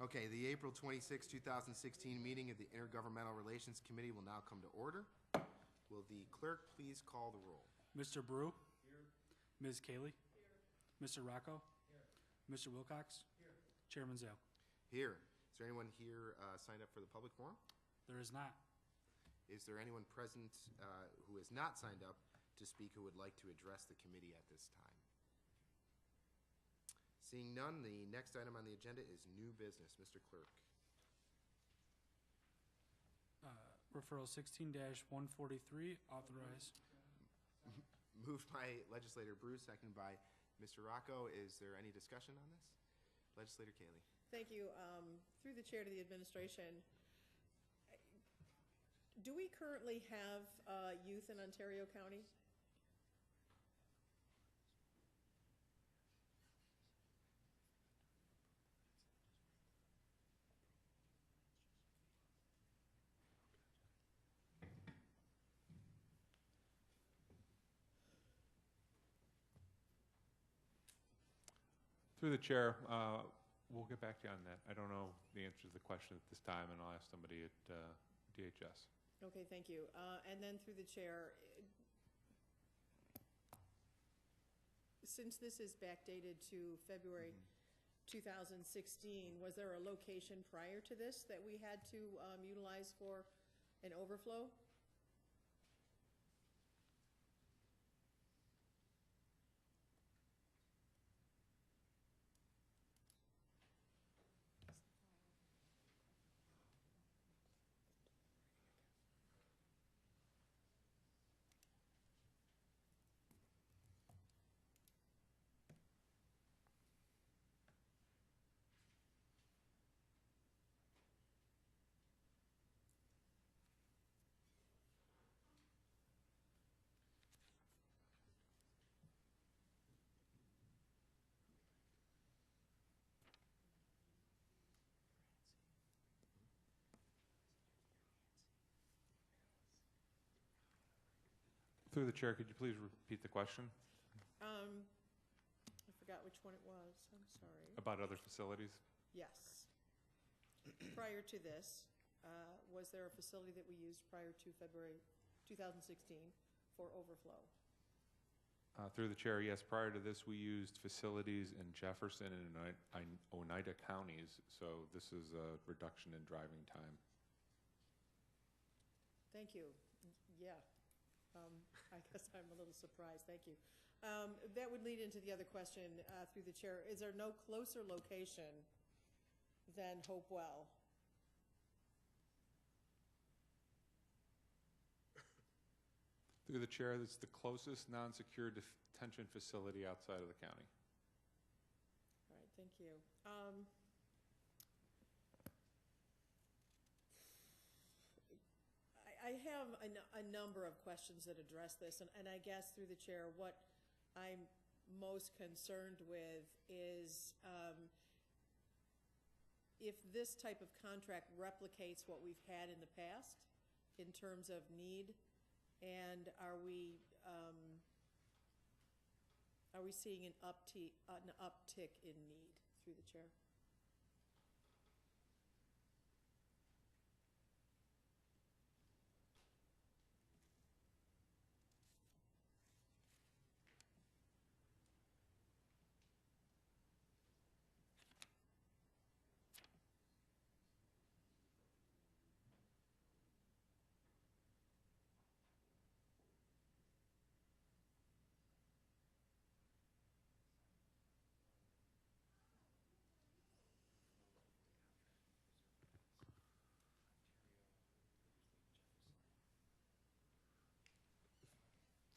Okay, the April 26, 2016 meeting of the Intergovernmental Relations Committee will now come to order. Will the clerk please call the roll? Mr. Brew? Here. Ms. Cayley? Here. Mr. Rocco? Here. Mr. Wilcox? Here. Chairman Zale? Here. Is there anyone here signed up for the public forum? There is not. Is there anyone present who is not signed up to speak who would like to address the committee at this time? Seeing none, the next item on the agenda is new business. Mr. Clerk. Referral 16-143, authorize. Moved by Legislator Bruce, seconded by Mr. Rocco. Is there any discussion on this? Legislator Cayley. Thank you. Through the chair to the administration, do we currently have youth in Ontario County? Through the chair, we'll get back to you on that. I don't know the answer to the question at this time, and I'll ask somebody at DHS. Okay, thank you. And then through the chair, since this is backdated to February 2016, was there a location prior to this that we had to utilize for an overflow? Through the chair, could you please repeat the question? I forgot which one it was. I'm sorry. About other facilities? Yes. Prior to this, was there a facility that we used prior to February 2016 for overflow? Through the chair, yes. Prior to this, we used facilities in Jefferson and Oneida counties, so this is a reduction in driving time. Thank you. Yeah. I guess I'm a little surprised. Thank you. That would lead into the other question through the chair. Is there no closer location than Hopewell? Through the chair, that's the closest non-secure detention facility outside of the county. All right, thank you. I have a number of questions that address this, and I guess through the chair, what I'm most concerned with is if this type of contract replicates what we've had in the past in terms of need, and are we seeing an uptick in need through the chair?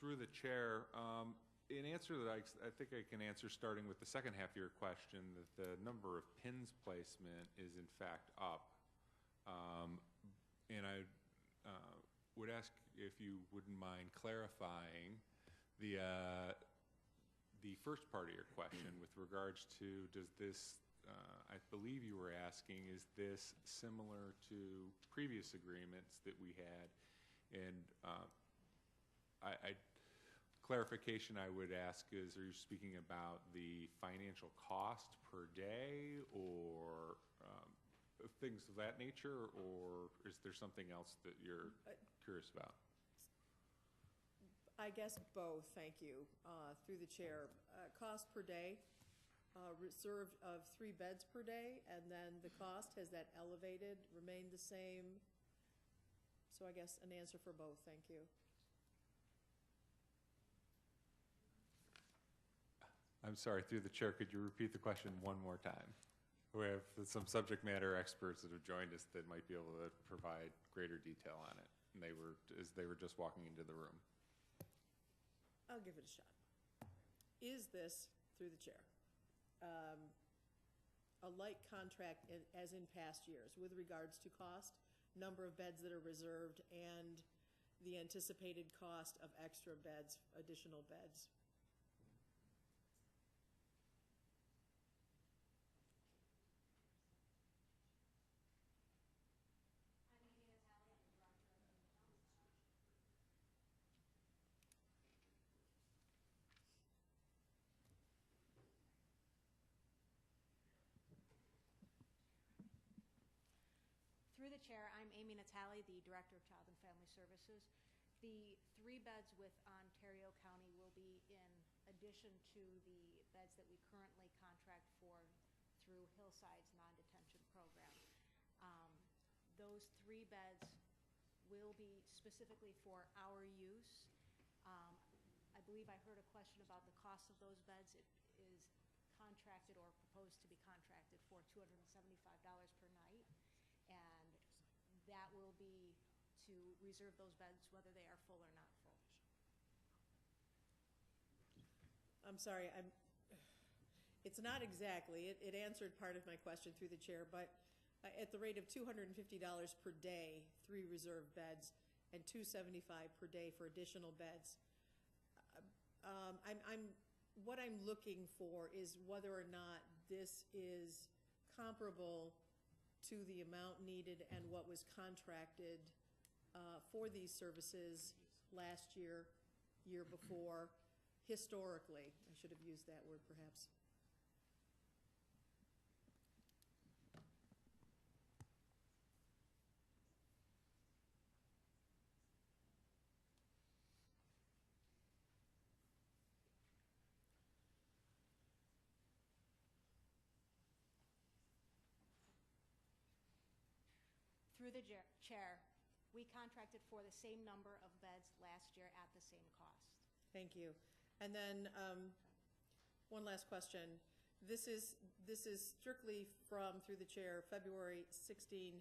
Through the chair, in answer to that, I think I can answer starting with the second half of your question, that the number of pins placement is in fact up. And I would ask if you wouldn't mind clarifying the first part of your question with regards to, does this, I believe you were asking, is this similar to previous agreements that we had? And clarification I would ask is, are you speaking about the financial cost per day, or things of that nature, or is there something else that you're curious about? I guess both, thank you, through the chair. Cost per day, reserved of 3 beds per day, and then the cost, has that elevated, remained the same? So I guess an answer for both, thank you. I'm sorry, through the chair, could you repeat the question one more time? We have some subject matter experts that have joined us that might be able to provide greater detail on it. And they were just walking into the room. I'll give it a shot. Is this, through the chair, a like contract as in past years with regards to cost, number of beds that are reserved, and the anticipated cost of extra beds, additional beds? Through the chair, I'm Amy Natale, the Director of Child and Family Services. The 3 beds with Ontario County will be in addition to the beds that we currently contract for through Hillside's non-detention program. Those 3 beds will be specifically for our use. I believe I heard a question about the cost of those beds. It is contracted or proposed to be contracted for $275 per night. And that will be to reserve those beds whether they are full or not full. I'm sorry, it's not exactly, it answered part of my question through the chair, but at the rate of $250 per day, 3 reserved beds, and $275 per day for additional beds, what I'm looking for is whether or not this is comparable to the amount needed and what was contracted for these services last year, year before, historically. I should have used that word perhaps. Through the chair, we contracted for the same number of beds last year at the same cost. Thank you. And then one last question. This is strictly from, through the chair, February 16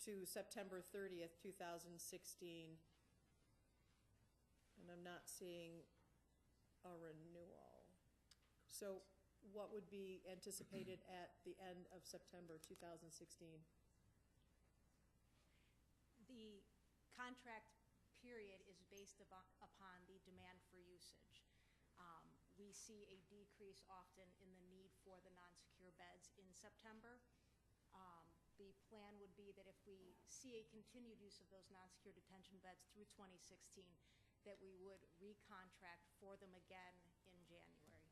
to September 30th, 2016. And I'm not seeing a renewal. So what would be anticipated at the end of September 2016? The contract period is based upon the demand for usage. We see a decrease often in the need for the non-secure beds in September. The plan would be that if we see a continued use of those non-secure detention beds through 2016, that we would recontract for them again in January.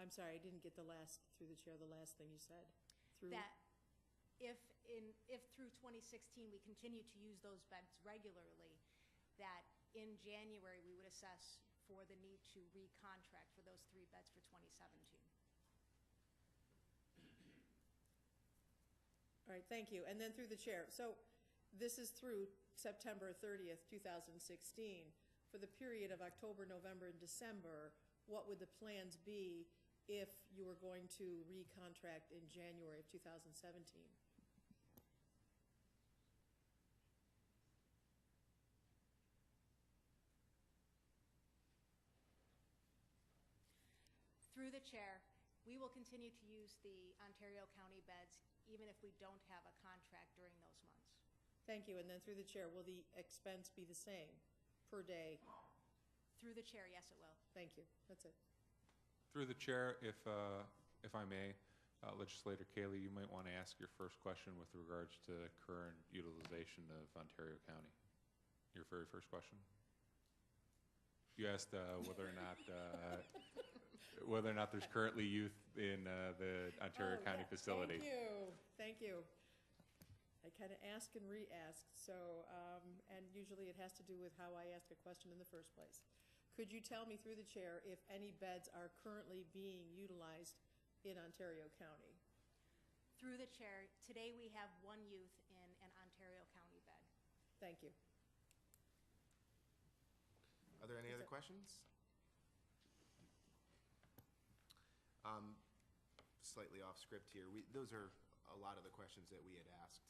I'm sorry, I didn't get the last, through the chair, the last thing you said. Through That if through 2016 we continue to use those beds regularly, that in January we would assess for the need to recontract for those 3 beds for 2017. All right, thank you. And then through the chair. So this is through September 30th, 2016. For the period of October, November, and December, what would the plans be if you were going to recontract in January of 2017? Through the chair, we will continue to use the Ontario County beds even if we don't have a contract during those months. Thank you. And then through the chair, will the expense be the same per day? Through the chair, yes, it will. Thank you. That's it. Through the chair, if I may, Legislator Cayley, you might want to ask your first question with regards to current utilization of Ontario County. Your very first question. You asked whether or not whether or not there's currently youth in the Ontario Oh, County yeah, facility. Thank you. I kind of ask and re-ask, so, and usually it has to do with how I ask a question in the first place. Could you tell me through the chair if any beds are currently being utilized in Ontario County? Through the chair, today we have one youth in an Ontario County bed. Thank you. Are there any Is other it- questions? Slightly off script here. Those are a lot of the questions that we had asked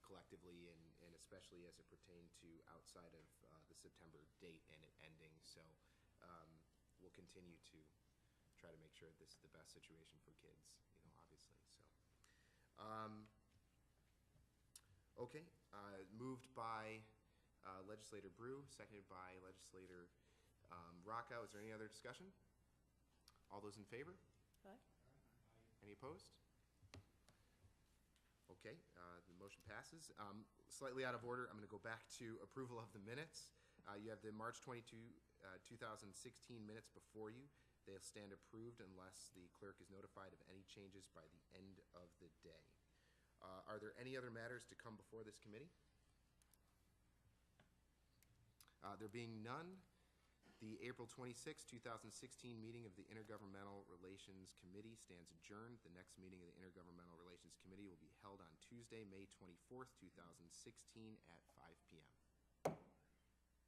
collectively, and especially as it pertained to outside of the September date and it ending. So we'll continue to try to make sure this is the best situation for kids, obviously. So, okay, moved by Legislator Brew, seconded by Legislator Rockow. Is there any other discussion? All those in favor? Aye. Any opposed? Okay, the motion passes. Slightly out of order, I'm going to go back to approval of the minutes. You have the March 22, 2016 minutes before you. They'll stand approved unless the clerk is notified of any changes by the end of the day. Are there any other matters to come before this committee? There being none, the April 26, 2016 meeting of the Intergovernmental Relations Committee stands adjourned. The next meeting of the Intergovernmental Relations Committee will be held on Tuesday, May 24th, 2016 at 5 p.m.